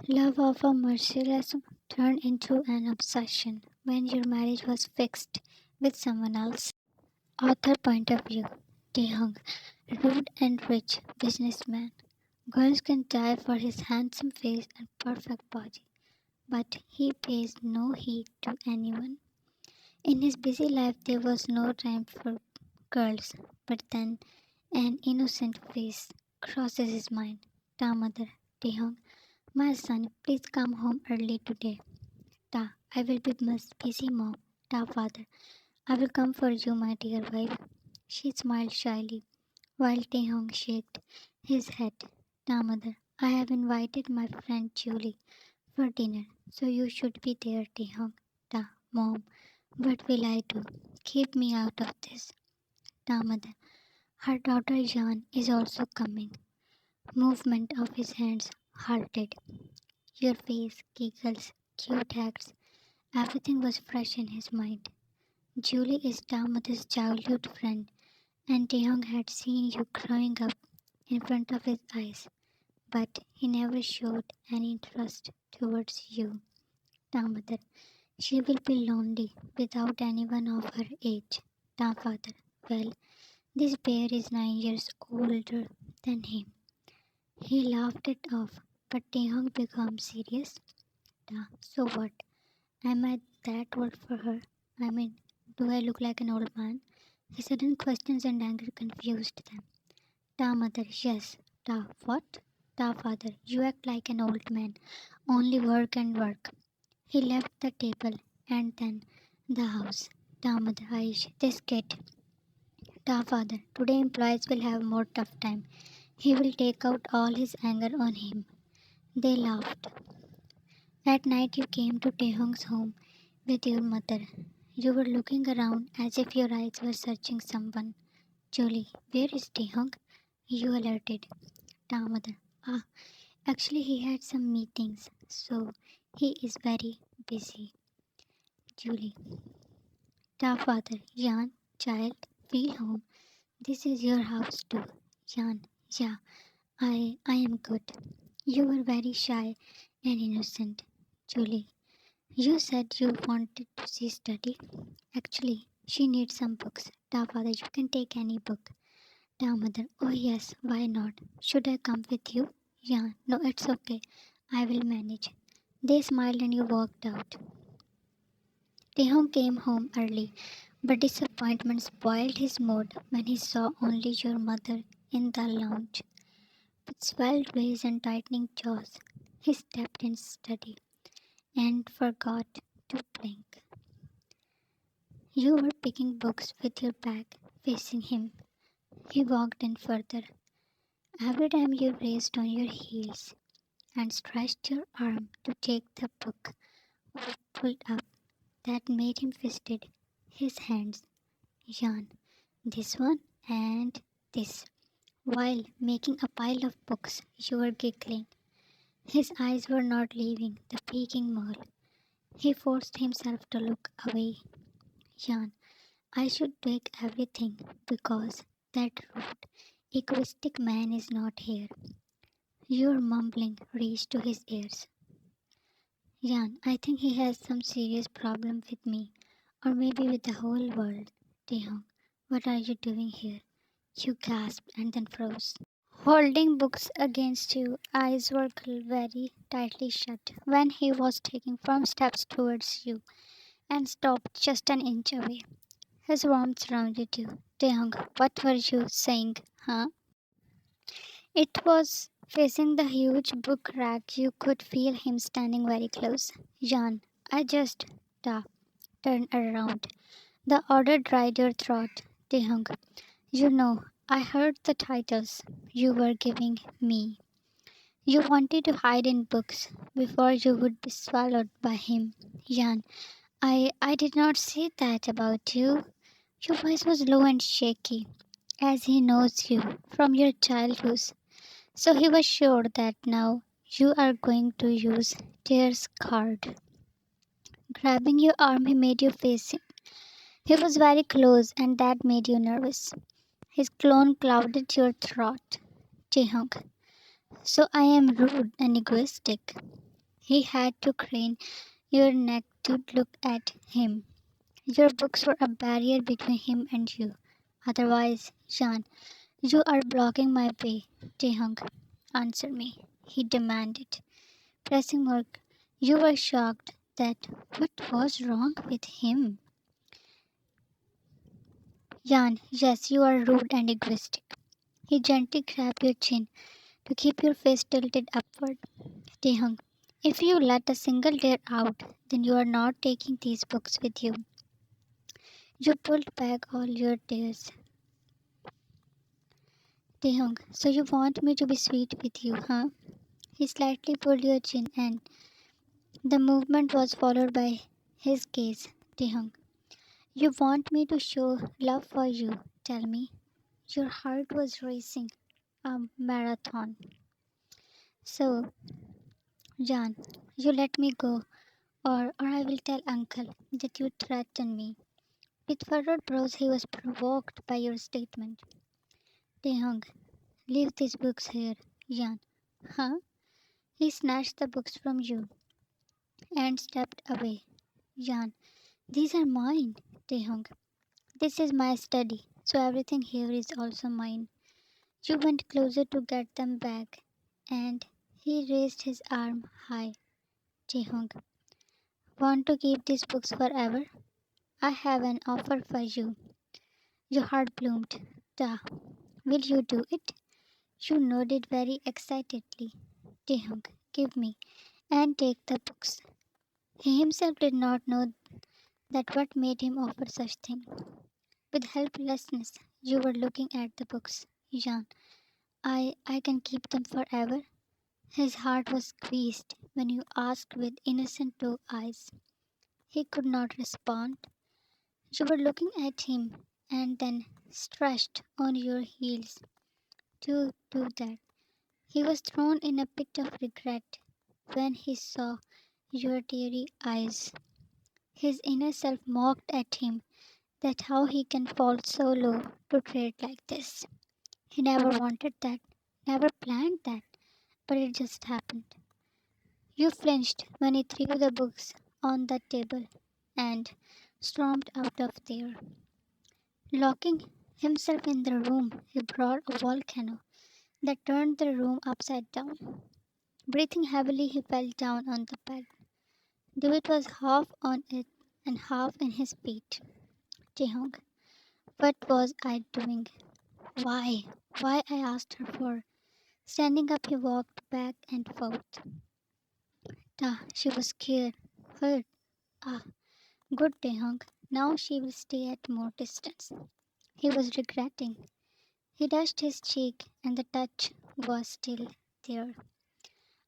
Love of a merciless turned into an obsession when your marriage was fixed with someone else. Author point of view. Taehyung, rude and rich businessman. Girls can die for his handsome face and perfect body, but he pays no heed to anyone. In his busy life, there was no time for girls, but then an innocent face crosses his mind. Ta mother, Taehyung, my son, please come home early today. Ta, I will be busy mom. Ta father, I will come for you, my dear wife. She smiled shyly, while Taehyung shook his head. Ta mother, I have invited my friend Julie for dinner, so you should be there, Taehyung. Ta, mom, what will I do? Keep me out of this. Ta mother, her daughter Jan is also coming. Movement of his hands halted. Your face, giggles, cute acts, everything was fresh in his mind. Julie is Damodar's childhood friend, and Taehyung had seen you growing up in front of his eyes, but he never showed any interest towards you. Damodar, she will be lonely without anyone of her age. Father, well, this bear is 9 years older than him. He laughed it off, but Taehyung became serious. So what? Am I that old for her? I mean, do I look like an old man? His sudden questions and anger confused them. Ta mother, yes. Ta what? Ta father, you act like an old man. Only work and work. He left the table and then the house. Ta mother, Aish, this kid. Ta father, today employees will have more tough time. He will take out all his anger on him. They laughed. At night you came to Taehyung's home with your mother. You were looking around as if your eyes were searching someone. Julie, where is Taehyung? You alerted. Ta mother. Ah, actually he had some meetings, so he is very busy. Julie. Ta father. Jan, child, feel home. This is your house too. Jan. Yeah, I am good. You were very shy and innocent. Julie. You said you wanted to see study. Actually, she needs some books. Ta father, you can take any book. Ta mother, oh yes, why not? Should I come with you? Yeah, no, it's okay. I will manage. They smiled and you walked out. Taehyung came home early, but disappointment spoiled his mood when he saw only your mother in the lounge. With swelled face and tightening jaws, he stepped in study and forgot to blink. You were picking books with your back facing him. He walked in further. Every time you raised on your heels and stretched your arm to take the book or pulled up, that made him twisted his hands. Jan, this one and this. While making a pile of books, you were giggling. His eyes were not leaving the peeking mole. He forced himself to look away. Jan, I should take everything because that rude, egoistic man is not here. Your mumbling reached to his ears. Jan, I think he has some serious problem with me, or maybe with the whole world. Taehyung, what are you doing here? You gasped and then froze. Holding books against you, eyes were very tightly shut when he was taking firm steps towards you and stopped just an inch away. His warmth surrounded you. Taehyung, what were you saying, huh? It was facing the huge book rack. You could feel him standing very close. Jan, I just ta, turned around. The order dried your throat. Taehyung, you know, I heard the titles you were giving me. You wanted to hide in books before you would be swallowed by him. Jan, I did not say that about you. Your voice was low and shaky, as he knows you from your childhood. So he was sure that now you are going to use Tear's card. Grabbing your arm, he made you face him. He was very close, and that made you nervous. His clone clouded your throat. Taehyung, so I am rude and egoistic. He had to crane your neck to look at him. Your books were a barrier between him and you. Otherwise, Jean, you are blocking my way. Taehyung, answer me, he demanded, pressing more. You were shocked that what was wrong with him? Jan, yes, you are rude and egoistic. He gently grabbed your chin to keep your face tilted upward. Taehyung, if you let a single tear out, then you are not taking these books with you. You pulled back all your tears. Taehyung, so you want me to be sweet with you, huh? He slightly pulled your chin and the movement was followed by his gaze. Taehyung, you want me to show love for you, tell me. Your heart was racing. A marathon. So, Jan, you let me go, or I will tell Uncle that you threaten me. With furrowed brows, he was provoked by your statement. Taehyung, leave these books here, Jan. Huh? He snatched the books from you and stepped away. Jan, these are mine, Taehyung. This is my study, so everything here is also mine. You went closer to get them back, and he raised his arm high. Taehyung, want to keep these books forever? I have an offer for you. Your heart bloomed. Da, will you do it? You nodded very excitedly. Taehyung, give me, and take the books. He himself did not know that what made him offer such thing. With helplessness, you were looking at the books. Jan, I can keep them forever. His heart was squeezed when you asked with innocent blue eyes. He could not respond. You were looking at him and then stretched on your heels to do that. He was thrown in a pit of regret when he saw your teary eyes. His inner self mocked at him that how he can fall so low to trade like this. He never wanted that, never planned that, but it just happened. You flinched when he threw the books on the table and stormed out of there. Locking himself in the room, he brought a volcano that turned the room upside down. Breathing heavily, he fell down on the bed. David was half on it and half in his feet. Taehyung, what was I doing? Why? Why I asked her for? Standing up, he walked back and forth. She was scared, hurt. Ah, good Taehyung. Now she will stay at more distance. He was regretting. He touched his cheek, and the touch was still there.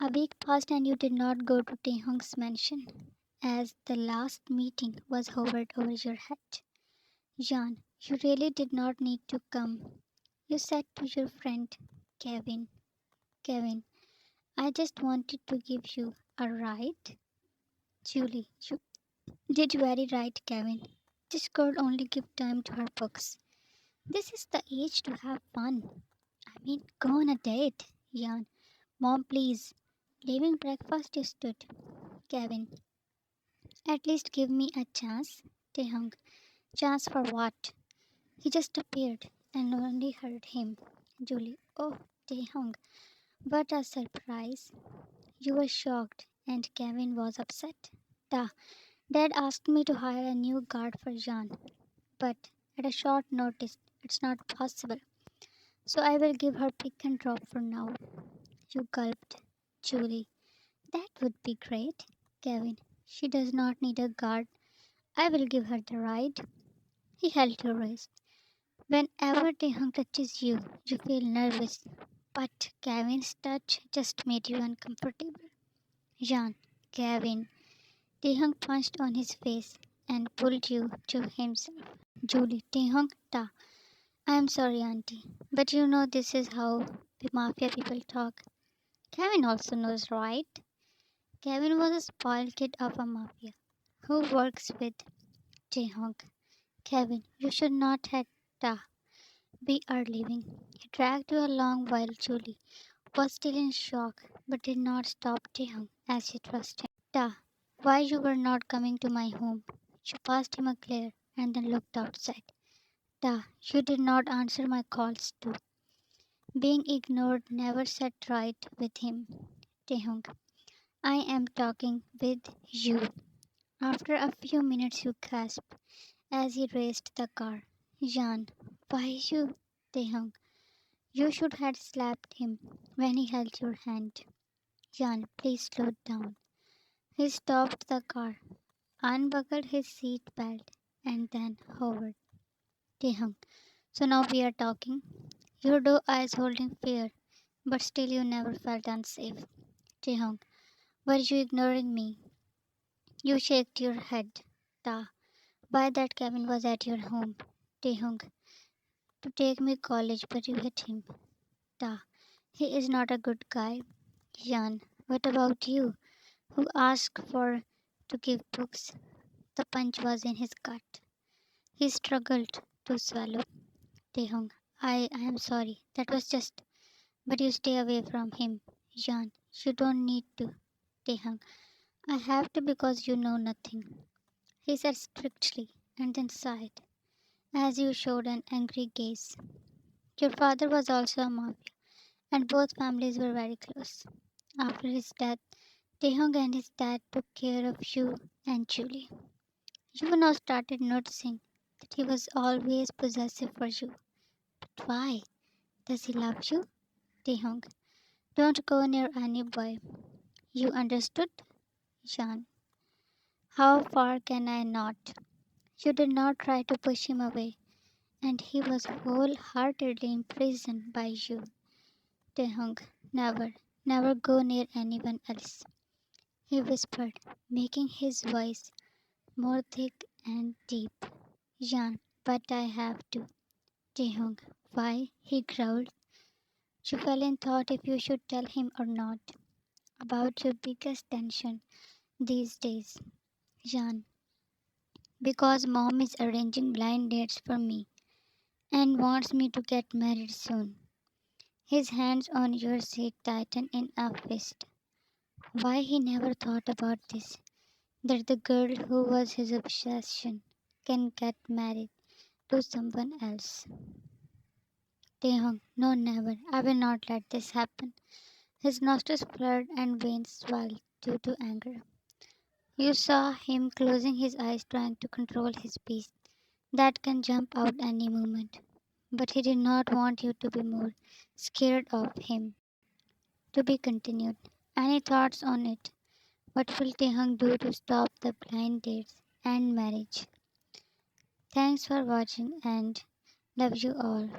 A week passed, and you did not go to Taehyung's mansion, as the last meeting was hovered over your head. Jan, you really did not need to come. You said to your friend, Kevin, Kevin, I just wanted to give you a ride. Julie, you did very right, Kevin. This girl only give time to her books. This is the age to have fun. I mean, go on a date, Jan. Mom, please. Leaving breakfast, you stood. Kevin, at least give me a chance. Taehyung, chance for what? He just appeared and only heard him. Julie, oh, Taehyung, what a surprise. You were shocked, and Kevin was upset. Da, Dad asked me to hire a new guard for Jan, but at a short notice, it's not possible. So I will give her pick and drop for now. You gulped. Julie, that would be great. Kevin, she does not need a guard. I will give her the ride. He held your wrist. Whenever Taehyung touches you, you feel nervous. But Kevin's touch just made you uncomfortable. Jan, Kevin. Taehyung punched on his face and pulled you to himself. Julie, Taehyung, ta. I am sorry, Auntie, but you know this is how the mafia people talk. Kevin also knows, right? Kevin was a spoiled kid of a mafia who works with Taehyung. Kevin, you should not have ta. We are leaving. He dragged you along while Julie was still in shock but did not stop Taehyung as she trusted him. Ta, why you were not coming to my home? She passed him a glare and then looked outside. Ta, you did not answer my calls too. Being ignored never sat right with him. Taehyung, I am talking with you. After a few minutes you gasped as he raced the car. Jan, why you? Taehyung, you should have slapped him when he held your hand. Jan, please slow down. He stopped the car, unbuckled his seat belt, and then hovered. Taehyung, so now we are talking. Your doe eyes holding fear, but still you never felt unsafe. Taehyung, were you ignoring me? You shook your head. Ta, why that Kevin was at your home? Taehyung, to take me college, but you hit him. Ta, he is not a good guy. Jan, what about you? Who asked for to give books? The punch was in his gut. He struggled to swallow. Taehyung, I am sorry. That was just. But you stay away from him. Jan, you don't need to. Taehyung, I have to because you know nothing. He said strictly and then sighed as you showed an angry gaze. Your father was also a mafia, and both families were very close. After his death, Taehyung and his dad took care of you and Julie. You now started noticing that he was always possessive for you. But why? Does he love you? Taehyung, don't go near any boy. You understood? Jan, how far can I not? You did not try to push him away, and he was wholeheartedly imprisoned by you. Taehyung, never, never go near anyone else. He whispered, making his voice more thick and deep. Jan, but I have to. Taehyung, why? He growled. You fell in thought if you should tell him or not. About your biggest tension these days. Jan, because mom is arranging blind dates for me and wants me to get married soon. His hands on your seat tightened in a fist. Why he never thought about this? That the girl who was his obsession can get married to someone else. Taehyung, no, never. I will not let this happen. His nostrils flared and veins swelled due to anger. You saw him closing his eyes, trying to control his beast that can jump out any moment. But he did not want you to be more scared of him. To be continued. Any thoughts on it? What will Taehyung do to stop the blind dates and marriage? Thanks for watching and love you all.